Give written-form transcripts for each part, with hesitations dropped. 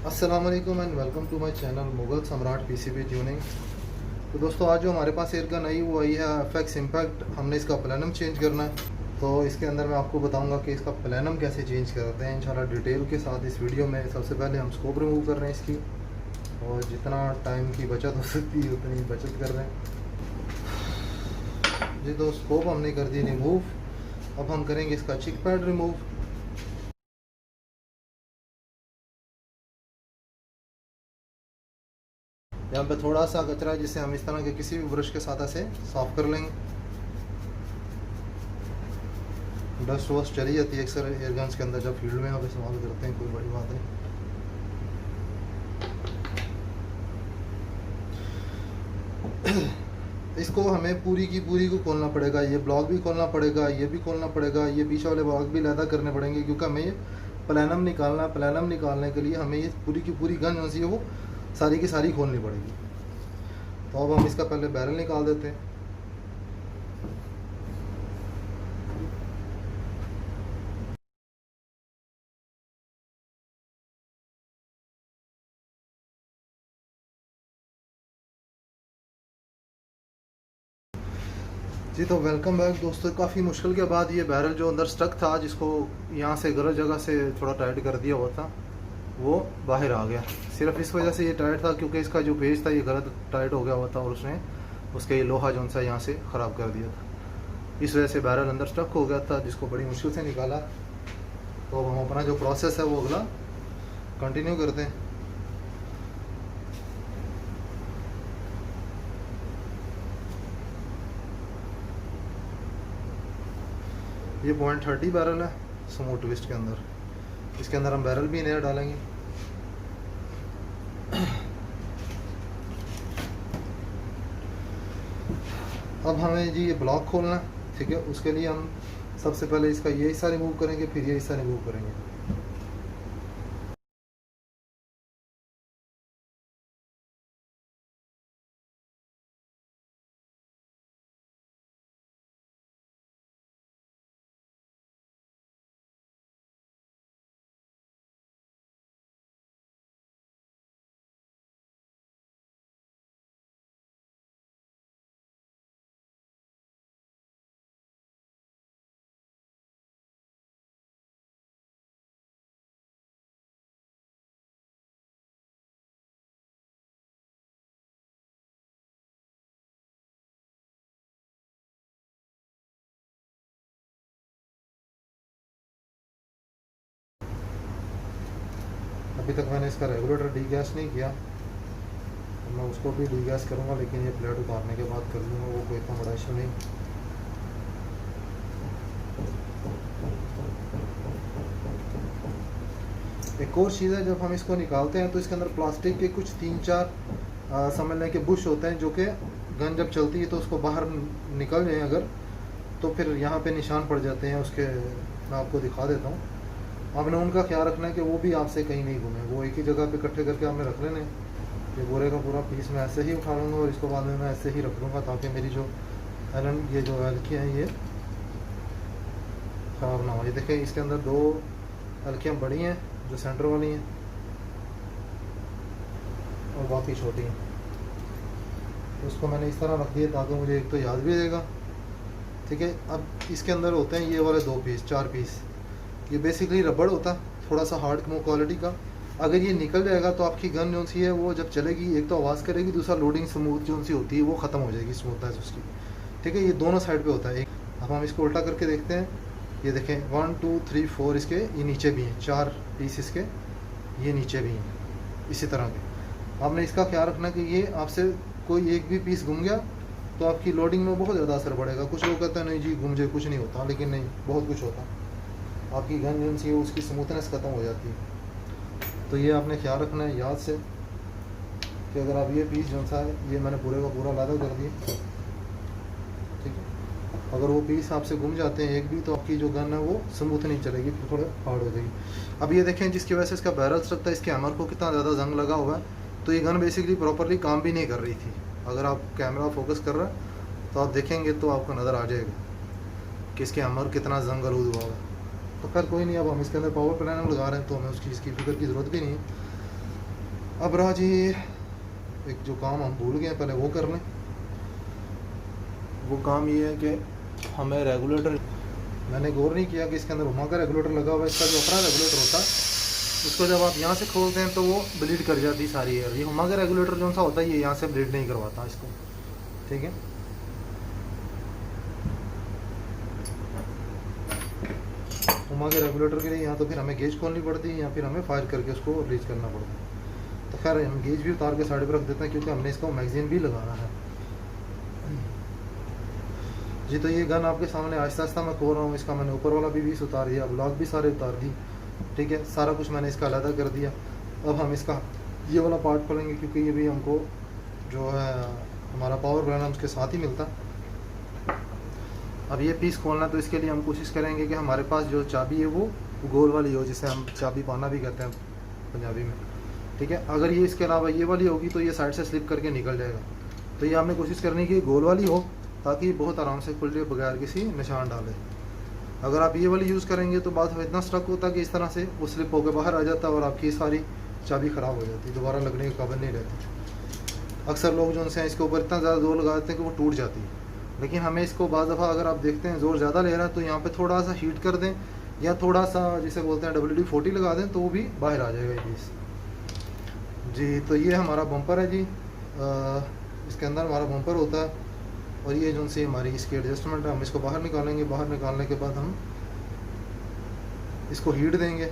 अस्सलाम वालेकुम and welcome to my channel Mughal Samrat PCB tuning. तो दोस्तों, आज जो हमारे पास एयर गन आई वो आई है एफएक्स इम्पैक्ट। हमने इसका प्लानम चेंज करना है, तो इसके अंदर मैं आपको बताऊंगा कि इसका प्लानम कैसे चेंज करते हैं इंशाल्लाह डिटेल के साथ इस वीडियो में। सबसे पहले हम स्कोप रिमूव कर रहे हैं इसकी, और जितना टाइम की बचत हो सकती है उतनी बचत कर रहे हैं जी। तो स्कोप हमने कर दी रिमूव। अब हम करेंगे इसका चिक पैड रिमूव। यहाँ पे थोड़ा सा कचरा है जिसे हम इस तरह के किसी भी ब्रश के साथ ऐसे साफ कर लेंगे। डस्ट वस्ट चली जाती है अक्सर एयर गन्स के अंदर जब फील्ड में आप इस्तेमाल करते हैं, कोई बड़ी बात नहीं। इसको हमें पूरी की पूरी को खोलना पड़ेगा, ये ब्लॉक भी खोलना पड़ेगा, ये भी खोलना पड़ेगा, ये पीछे वाले ब्लॉक भी लैदा करने पड़ेंगे, क्योंकि हमें ये प्लानम निकालना है। प्लानम निकालने के लिए हमें ये पूरी की पूरी गन जो सी है वो सारी की सारी खोलनी पड़ेगी। तो अब हम इसका पहले बैरल निकाल देते हैं। जी तो वेलकम बैक दोस्तों। काफ़ी मुश्किल के बाद ये बैरल जो अंदर स्टक था, जिसको यहाँ से गलत जगह से थोड़ा टाइट कर दिया हुआ था, वो बाहर आ गया। सिर्फ इस वजह से ये टाइट था क्योंकि इसका जो पेज था ये गलत टाइट हो गया हुआ था, और उसने उसके ये लोहा जो सा यहाँ से ख़राब कर दिया था। इस वजह से बैरल अंदर स्टक हो गया था, जिसको बड़ी मुश्किल से निकाला। तो अब हम अपना जो प्रोसेस है वो अगला कंटिन्यू करते हैं। ये 0.30 बैरल है स्मूथ ट्विस्ट के अंदर। इसके अंदर हम बैरल भी नया डालेंगे। अब हमें जी ये ब्लॉक खोलना है, ठीक है। उसके लिए हम सबसे पहले इसका ये हिस्सा रिमूव करेंगे, फिर ये हिस्सा रिमूव करेंगे। अभी तक मैंने इसका रेगुलेटर डीगैस नहीं किया, मैं उसको भी डीगैस करूँगा, लेकिन ये प्लेट उतारने के बाद कर लूँगा, वो कोई इतना बड़ा इशू नहीं। एक और चीज़ है, जब हम इसको निकालते हैं तो इसके अंदर प्लास्टिक के कुछ 3-4 समझ लें कि बुश होते हैं, जो कि गन जब चलती है तो उसको बाहर निकल जाए अगर, तो फिर यहाँ पे निशान पड़ जाते हैं उसके। मैं आपको दिखा देता हूँ। आपने उनका ख्याल रखना है कि वो भी आपसे कहीं नहीं घूमे, वो एक ही जगह पे इकट्ठे करके आपने रख लेने। ये बोरे का पूरा पीस मैं ऐसे ही उठा लूँगा और इसको बाद में मैं ऐसे ही रख लूँगा, ताकि मेरी जो ये जो हल्कियाँ हैं ये ख़राब ना हो। ये देखें, इसके अंदर 2 हल्कियाँ बड़ी हैं जो सेंटर वाली हैं, और बाकी छोटी हैं। तो उसको मैंने इस तरह रख दिया ताकि मुझे एक तो याद भी रहेगा, ठीक है। अब इसके अंदर होते हैं ये वाले 2 पीस, 4 पीस। ये बेसिकली रबड़ होता, थोड़ा सा हार्ड क्वालिटी का। अगर ये निकल जाएगा तो आपकी गन जो सी है वो जब चलेगी, एक तो आवाज़ करेगी, दूसरा लोडिंग स्मूथ जो सी होती है वो ख़त्म हो जाएगी, स्मूथनेस उसकी, ठीक है। ये दोनों साइड पे होता है। अब हम इसको उल्टा करके देखते हैं। ये देखें 1 2 3 4 इसके ये नीचे भी हैं, 4 पीस इसके ये नीचे भी हैं इसी तरह के। आपने इसका ख्याल रखना कि ये आपसे कोई एक भी पीस घूम गया तो आपकी लोडिंग में बहुत ज़्यादा असर पड़ेगा। कुछ लोग कहते हैं नहीं जी घूम जाए कुछ नहीं होता, लेकिन नहीं, बहुत कुछ होता। आपकी गन जो सी है उसकी स्मूथनेस ख़त्म हो जाती है। तो ये आपने ख्याल रखना है याद से कि अगर आप ये पीस जो सा है ये मैंने पूरे का पूरा लादा कर दिया, ठीक है। अगर वो पीस आपसे घूम जाते हैं एक भी, तो आपकी जो गन है वो स्मूथ नहीं चलेगी, फिर थोड़ा हार्ड हो जाएगी। अब ये देखें, जिसकी वजह से इसका बैरल स्ट्रक था, इसके हैमर को कितना ज़्यादा जंग लगा हुआ है। तो ये गन बेसिकली प्रॉपरली काम भी नहीं कर रही थी। अगर आप कैमरा फोकस कर रहा है तो आप देखेंगे तो आपको नज़र आ जाएगा कि इसके हैमर कितना जंग आलूद हुआ है। तो खैर कोई नहीं, अब हम इसके अंदर पावर प्लानम लगा रहे हैं तो हमें उस चीज़ की फिक्र की ज़रूरत भी नहीं है। अब रहा जी एक जो काम हम भूल गए पहले वो कर लें। वो काम ये है कि हमें रेगुलेटर, मैंने गौर नहीं किया कि इसके अंदर हुमा का रेगुलेटर लगा हुआ है। इसका जो अपना रेगुलेटर होता है उसको जब आप यहाँ से खोलते हैं तो वो ब्लीड कर जाती है सारी एयर। ये हुमा का रेगुलेटर जो सा होता है ये यहाँ से ब्लीड नहीं करवाता इसको, ठीक है। हुमा के रेगुलेटर के लिए यहाँ तो फिर हमें गेज खोलनी पड़ती है या फिर हमें फायर करके उसको रिलीज करना पड़ता है। तो खैर हम गेज भी उतार के साइड पर रख देते हैं क्योंकि हमने इसको मैगजीन भी लगाना है जी। तो ये गन आपके सामने आहिस्ता आहिस्ता मैं खोल रहा हूँ। इसका मैंने ऊपर वाला भी 20 उतार दिया, ब्लॉक भी सारे उतार दी, ठीक है। सारा कुछ मैंने इसका अलग कर दिया। अब हम इसका ये वाला पार्ट खोलेंगे क्योंकि ये भी हमको जो है हमारा पावर प्लान उसके साथ ही मिलता। अब ये पीस खोलना तो इसके लिए हम कोशिश करेंगे कि हमारे पास जो चाबी है वो गोल वाली हो, जिसे हम चाबी पाना भी कहते हैं पंजाबी में, ठीक है। अगर ये इसके अलावा ये वाली होगी तो ये साइड से स्लिप करके निकल जाएगा। तो ये हमें कोशिश करनी कि गोल वाली हो ताकि बहुत आराम से खुल जाए बगैर किसी निशान डाले। अगर आप ये वाली यूज़ करेंगे तो बात इतना स्ट्रक होता है कि इस तरह से वो स्लिप होकर बाहर आ जाता है और आपकी सारी चाबी ख़राब हो जाती है, दोबारा लगने के काबिल नहीं रहती। अक्सर लोग जो उनसे इसके ऊपर इतना ज़्यादा जोर लगा देते हैं कि वो टूट जाती है। लेकिन हमें इसको बाज़ दफ़ा अगर आप देखते हैं ज़ोर ज़्यादा ले रहा है तो यहाँ पे थोड़ा सा हीट कर दें या थोड़ा सा जिसे बोलते हैं WD-40 लगा दें तो वो भी बाहर आ जाएगा ये पीस जी। तो ये हमारा बम्पर है जी। इसके अंदर हमारा बम्पर होता है और ये जो सी हमारी इसकी एडजस्टमेंट है। हम इसको बाहर निकालेंगे, बाहर निकालने के बाद हम इसको हीट देंगे,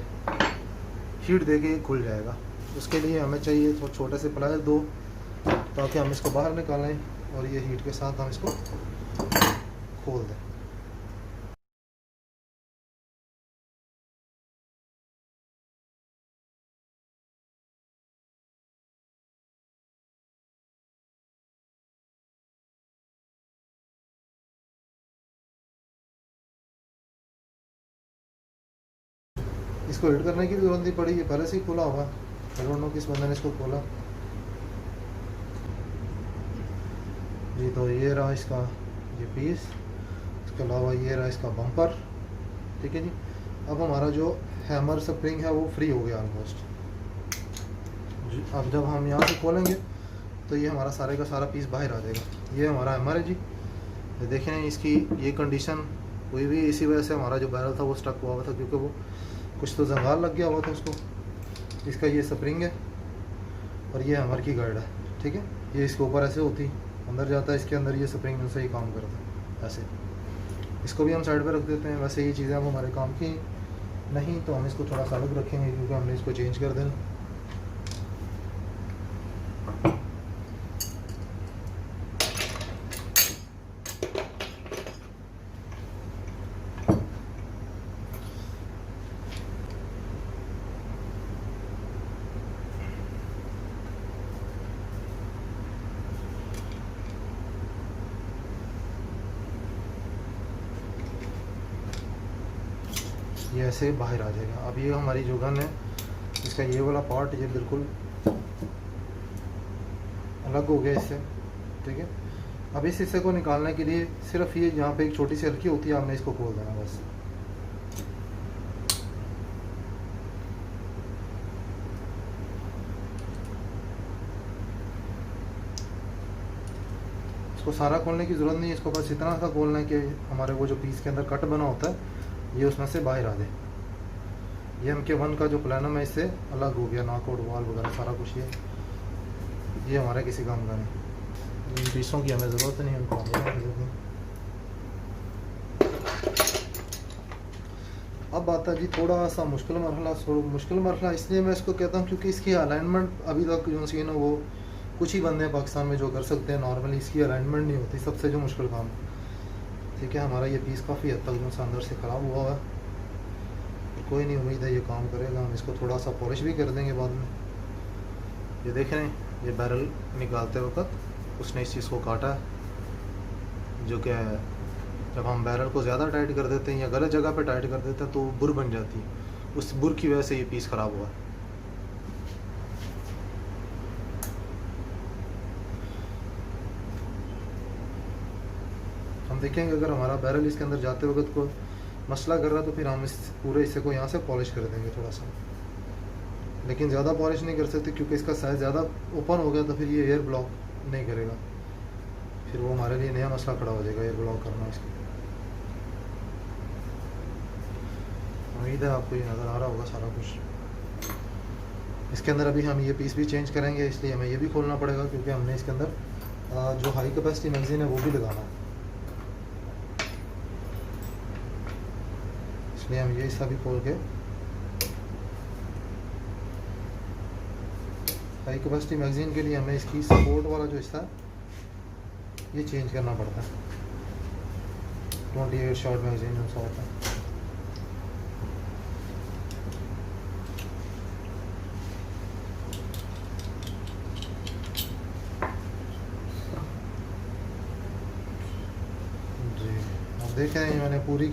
हीट दे के खुल जाएगा। उसके लिए हमें चाहिए तो छोटे से प्लायर दो ताकि हम इसको बाहर निकालें और ये हीट के साथ हम इसको खोल दें। इसको हीट करने की भी जरूरत नहीं पड़ी, ये पहले से ही खुला हुआ। आई डोंट नो किस बंदे ने इसको खोला जी। तो ये रहा इसका ये पीस, इसके अलावा ये रहा इसका बम्पर, ठीक है जी। अब हमारा जो हैमर स्प्रिंग है वो फ्री हो गया ऑलमोस्ट। अब जब हम यहाँ से खोलेंगे तो ये हमारा सारे का सारा पीस बाहर आ जाएगा। ये हमारा हैमर है जी। ये देखें इसकी ये कंडीशन हुई भी इसी वजह से हमारा जो बैरल था वो स्टक हुआ था क्योंकि वो कुछ तो जंगाल लग गया हुआ था उसको। इसका ये स्प्रिंग है और ये हैमर की गाइड है, ठीक है। ये इसके ऊपर ऐसे होती अंदर जाता है, इसके अंदर ये स्प्रिंग उनसे ही काम करता है ऐसे। इसको भी हम साइड पे रख देते हैं। वैसे ये चीज़ें अब हमारे काम की नहीं तो हम इसको थोड़ा सा अलग रखेंगे क्योंकि हमने इसको चेंज कर देना। ये ऐसे बाहर आ जाएगा। अब ये हमारी जो गन है इसका ये वाला पार्ट ये बिल्कुल अलग हो गया इससे, ठीक है। अब इस हिस्से को निकालने के लिए सिर्फ ये यहाँ पे एक छोटी सी हल्की होती है, आपने इसको खोल देना बस। इसको सारा खोलने की ज़रूरत नहीं है, इसको बस इतना सा खोलना है कि हमारे वो जो पीस के अंदर कट बना होता है ये उसमें से बाहर आ जाए। ये MK1 का जो प्लानम है इससे अलग हो गया, नॉकआउट वाल वगैरह सारा कुछ। ये हमारा किसी काम का नहीं, इन पीसों की हमें ज़रूरत नहीं, उनको अब आता है जी थोड़ा सा मुश्किल मरहला इसलिए मैं इसको कहता हूँ क्योंकि इसकी अलाइनमेंट अभी तक जो सी ना वो कुछ ही बंदे हैं पाकिस्तान में जो कर सकते हैं। नॉर्मली इसकी अलाइनमेंट नहीं होती, सबसे जो मुश्किल काम, ठीक है। हमारा ये पीस काफ़ी हद तक जो सा अंदर से ख़राब हुआ है, कोई नहीं, उम्मीद है ये काम करेगा। हम इसको थोड़ा सा पॉलिश भी कर देंगे बाद में। ये देख रहे हैं ये बैरल निकालते वक्त उसने इस चीज़ को काटा है, जो कि जब हम बैरल को ज़्यादा टाइट कर देते हैं या गलत जगह पे टाइट कर देते हैं तो बुर बन जाती है। उस बुर की वजह से ये पीस ख़राब हुआ। हम देखेंगे अगर हमारा बैरल इसके अंदर जाते वक्त कोई मसला कर रहा तो फिर हम इस पूरे हिस्से को यहाँ से पॉलिश कर देंगे थोड़ा सा। लेकिन ज़्यादा पॉलिश नहीं कर सकते क्योंकि इसका साइज़ ज़्यादा ओपन हो गया तो फिर ये एयर ब्लॉक नहीं करेगा, फिर वो हमारे लिए नया मसला खड़ा हो जाएगा एयर ब्लॉक करना इसका। उम्मीद है आपको ये नज़र आ रहा होगा सारा कुछ। इसके अंदर अभी हम ये पीस भी चेंज करेंगे, इसलिए हमें ये भी खोलना पड़ेगा क्योंकि हमने इसके अंदर जो हाई कैपेसिटी मैगज़ीन है वो भी लगाना है, इसलिए हम ये हिस्सा भी खोल के हाई कैपेसिटी मैगज़ीन के लिए हमें इसकी सपोर्ट वाला जो हिस्सा है ये चेंज करना पड़ता है। 28 शॉर्ट मैगज़ीन में होता है। जी आप देखें मैंने पूरी